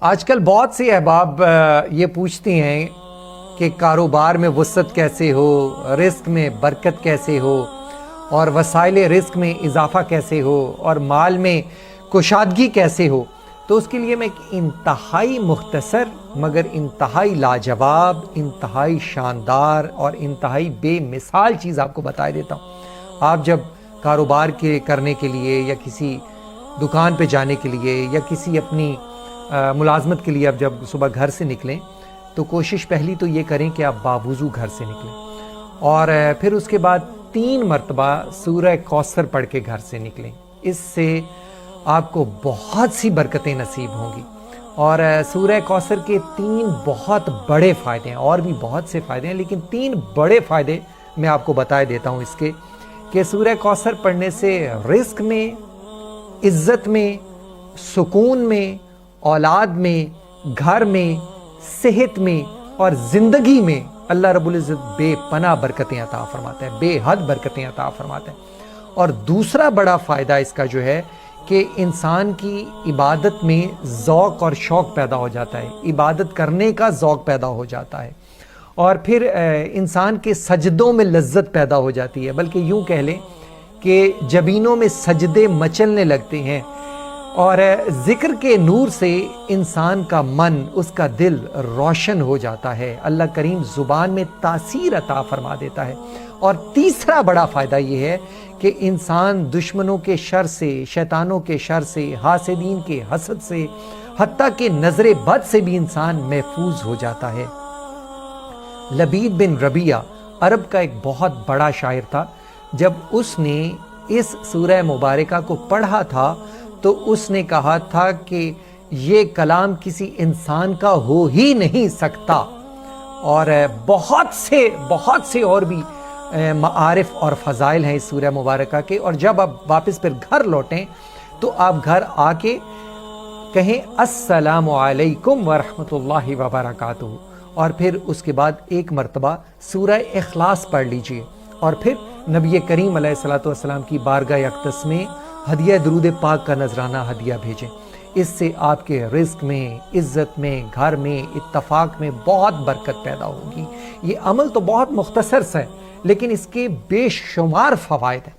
آج کل بہت سے احباب یہ پوچھتے ہیں کہ کاروبار میں وسعت کیسے ہو، رزق میں برکت کیسے ہو، اور وسائل رزق میں اضافہ کیسے ہو، اور مال میں کشادگی کیسے ہو۔ تو اس کے لیے میں ایک انتہائی مختصر مگر انتہائی لاجواب، انتہائی شاندار اور انتہائی بے مثال چیز آپ کو بتا دیتا ہوں۔ آپ جب کاروبار کرنے کے لیے یا کسی دکان پہ جانے کے لیے یا کسی اپنی ملازمت کے لیے آپ جب صبح گھر سے نکلیں تو کوشش پہلی تو یہ کریں کہ آپ باوضو گھر سے نکلیں، اور پھر اس کے بعد 3 مرتبہ سورہ کوثر پڑھ کے گھر سے نکلیں۔ اس سے آپ کو بہت سی برکتیں نصیب ہوں گی۔ اور سورہ کوثر کے 3 بہت بڑے فائدے ہیں، اور بھی بہت سے فائدے ہیں، لیکن 3 بڑے فائدے میں آپ کو بتائے دیتا ہوں اس کے، کہ سورہ کوثر پڑھنے سے رزق میں، عزت میں، سکون میں، اولاد میں، گھر میں، صحت میں اور زندگی میں اللہ رب العزت بے پناہ برکتیں عطا فرماتا ہے، بے حد برکتیں عطا فرماتا ہے۔ اور دوسرا بڑا فائدہ اس کا جو ہے کہ انسان کی عبادت میں ذوق اور شوق پیدا ہو جاتا ہے، عبادت کرنے کا ذوق پیدا ہو جاتا ہے، اور پھر انسان کے سجدوں میں لذت پیدا ہو جاتی ہے، بلکہ یوں کہہ لیں کہ جبینوں میں سجدے مچلنے لگتے ہیں، اور ذکر کے نور سے انسان کا من، اس کا دل روشن ہو جاتا ہے، اللہ کریم زبان میں تاثیر عطا فرما دیتا ہے۔ اور تیسرا بڑا فائدہ یہ ہے کہ انسان دشمنوں کے شر سے، شیطانوں کے شر سے، حاسدین کے حسد سے، حتیٰ کہ نظر بد سے بھی انسان محفوظ ہو جاتا ہے۔ لبید بن ربیعہ عرب کا ایک بہت بڑا شاعر تھا۔ جب اس نے اس سورہ مبارکہ کو پڑھا تھا تو اس نے کہا تھا کہ یہ کلام کسی انسان کا ہو ہی نہیں سکتا، اور بہت سے اور بھی معارف اور فضائل ہیں اس سورہ مبارکہ کے۔ اور جب آپ واپس پھر گھر لوٹیں تو آپ گھر آ کے کہیں السلام علیکم ورحمۃ اللہ وبرکاتہ، اور پھر اس کے بعد 1 مرتبہ سورہ اخلاص پڑھ لیجئے، اور پھر نبی کریم علیہ الصلوۃ والسلام کی بارگاہ اقدس میں ہدیہ درود پاک کا نذرانہ ہدیہ بھیجیں۔ اس سے آپ کے رزق میں، عزت میں، گھر میں، اتفاق میں بہت برکت پیدا ہوگی۔ یہ عمل تو بہت مختصر سا ہے، لیکن اس کے بے شمار فوائد ہیں۔